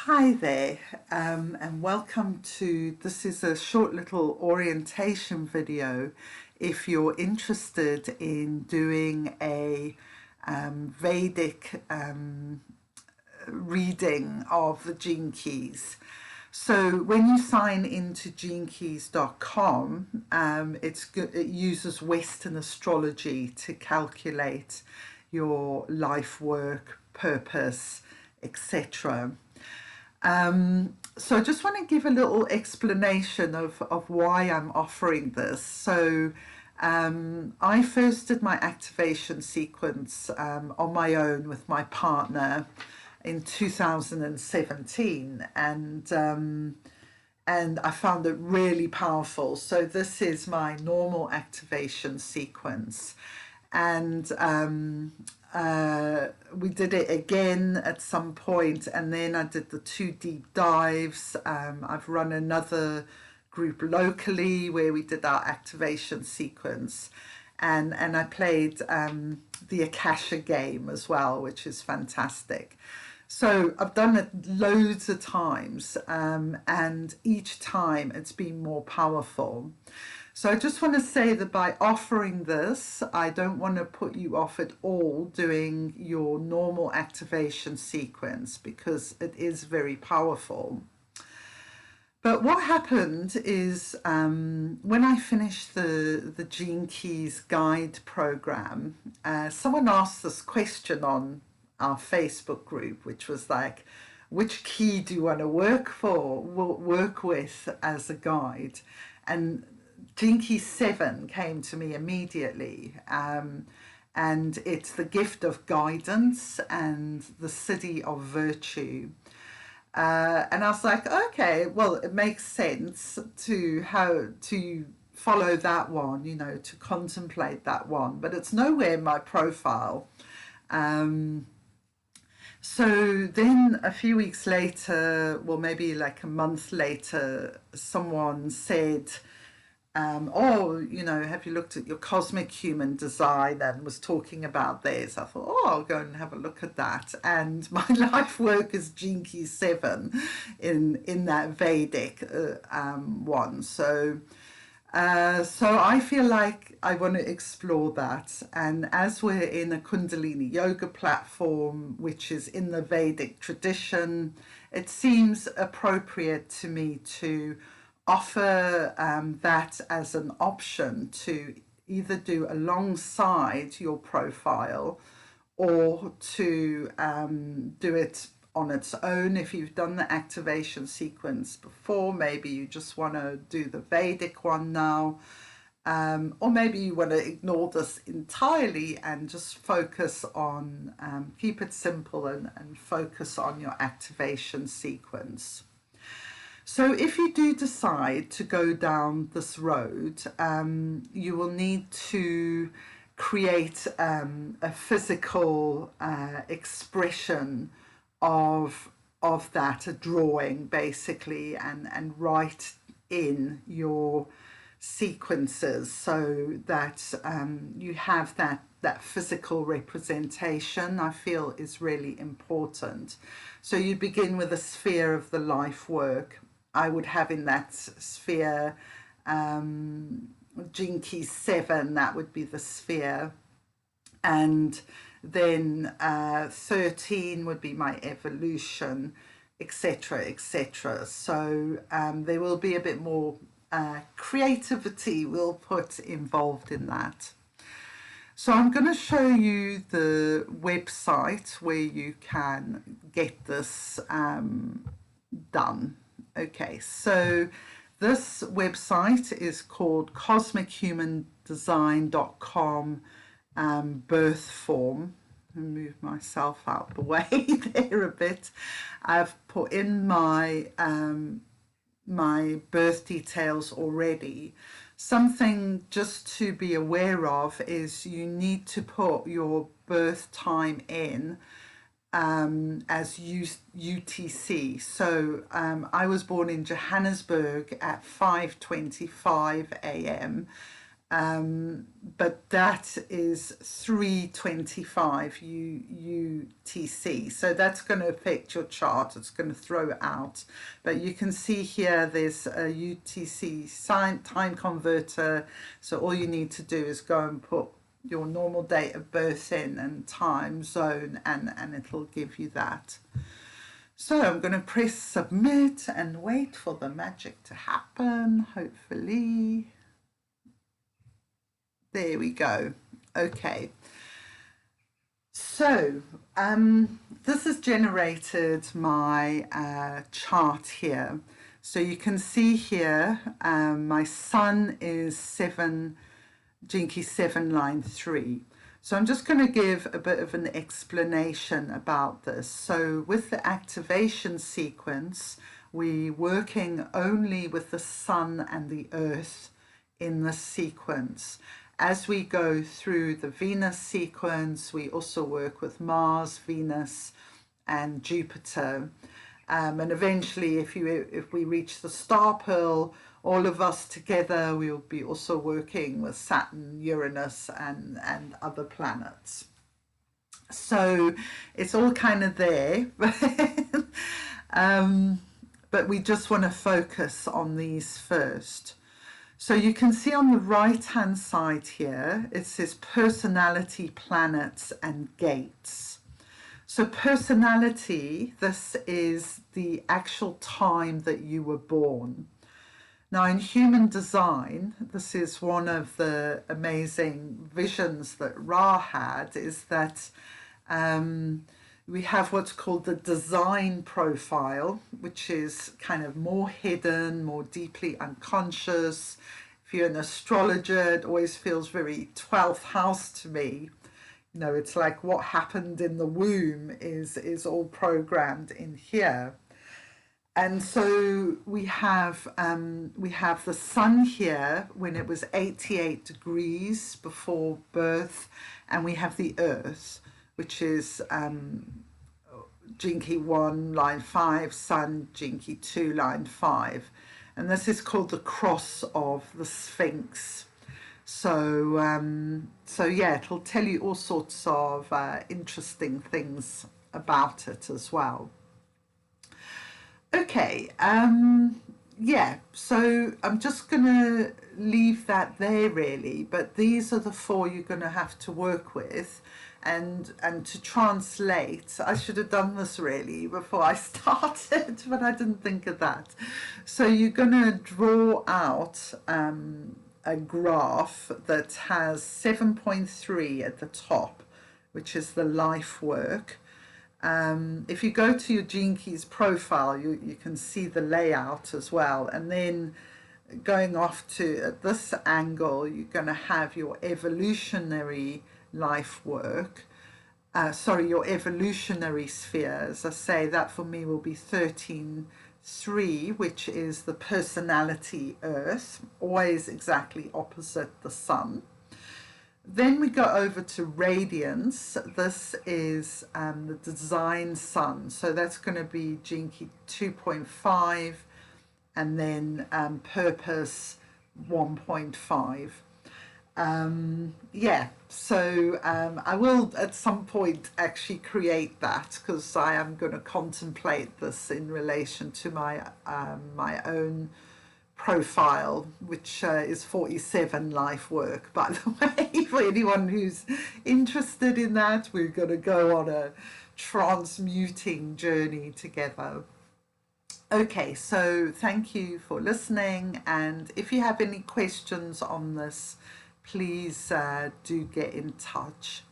Hi there, and welcome to, this is a short little orientation video if you're interested in doing a Vedic reading of the gene keys. So when you sign into genekeys.com, it uses Western astrology to calculate your life, work, purpose, etc. So I just want to give a little explanation of why I'm offering this. So I first did my activation sequence on my own with my partner in 2017, and I found it really powerful. So this is my normal activation sequence, and we did it again at some point, and then I did the 2 deep dives. I've run another group locally where we did our activation sequence, and I played the Akasha game as well, which is fantastic. So I've done it loads of times, and each time it's been more powerful. So I just want to say that by offering this, I don't want to put you off at all doing your normal activation sequence, because it is very powerful. But what happened is when I finished the Gene Keys guide program, someone asked this question on our Facebook group, which was like, which key do you want to work with as a guide? And Gene Key 7 came to me immediately, and it's the gift of guidance and the city of virtue. And I was like, okay, well, it makes sense to follow that one, you know, to contemplate that one, but it's nowhere in my profile. So then a few weeks later, well, maybe like a month later, someone said, oh, you know, have you looked at your cosmic human design, and was talking about theirs. I thought, oh, I'll go and have a look at that. And my life work is Gene Key 7 in that Vedic one. So I feel like I want to explore that. And as we're in a Kundalini yoga platform, which is in the Vedic tradition, it seems appropriate to me to offer that as an option to either do alongside your profile, or to do it on its own. If you've done the activation sequence before, maybe you just want to do the Vedic one now, or maybe you want to ignore this entirely and just focus on, keep it simple and focus on your activation sequence. So if you do decide to go down this road, you will need to create a physical expression of that, a drawing basically, and write in your sequences so that you have that physical representation. I feel is really important. So you begin with a sphere of the life work. I would have in that sphere Gene Key 7, that would be the sphere, and then 13 would be my evolution, etc., etc. So there will be a bit more creativity we'll put involved in that. So I'm going to show you the website where you can get this done. Okay, so this website is called cosmichumandesign.com birth form. I'll move myself out the way there a bit. I've put in my my birth details already. Something just to be aware of is you need to put your birth time in as UTC. So I was born in Johannesburg at 5:25 a.m. But that is 325 UTC. So that's going to affect your chart. It's going to throw it out. But you can see here there's a UTC time converter. So all you need to do is go and put your normal date of birth in and time zone, and it'll give you that. So I'm going to press submit and wait for the magic to happen, hopefully. There we go. Okay. So this has generated my chart here. So you can see here my sun is 7, Jinky 7, line 3. So I'm just going to give a bit of an explanation about this. So with the activation sequence, we're working only with the sun and the earth in the sequence. As we go through the Venus sequence, we also work with Mars, Venus, and Jupiter. And eventually, if we reach the star pearl, all of us together, we will be also working with Saturn, Uranus, and other planets. So it's all kind of there. But we just want to focus on these first. So you can see on the right-hand side here, it says personality, planets, and gates. So personality, this is the actual time that you were born. Now in human design, this is one of the amazing visions that Ra had, is that we have what's called the design profile, which is kind of more hidden, more deeply unconscious. If you're an astrologer, it always feels very 12th house to me. You know, it's like what happened in the womb is all programmed in here. And so we have the sun here when it was 88 degrees before birth, and we have the earth, which is Jinky 1, line 5, sun, Jinky 2, line 5. And this is called the cross of the Sphinx. So, so yeah, it'll tell you all sorts of interesting things about it as well. Okay, yeah, so I'm just going to leave that there really, but these are the 4 you're going to have to work with. And to translate, I should have done this really before I started, but I didn't think of that. So you're going to draw out a graph that has 7.3 at the top, which is the life work. If you go to your Gene Keys profile, you can see the layout as well. And then going off to at this angle, you're going to have your evolutionary life work. Your evolutionary sphere. As I say, that for me will be 13.3, which is the personality Earth, always exactly opposite the sun. Then we go over to radiance. This is the design sun. So that's going to be Gene Key 2.5, and then purpose 1.5. Yeah, so I will at some point actually create that, because I am going to contemplate this in relation to my my own profile, which is 47 life work, by the way. For anyone who's interested in that, we're going to go on a transmuting journey together. Okay, so thank you for listening, and if you have any questions on this, please do get in touch.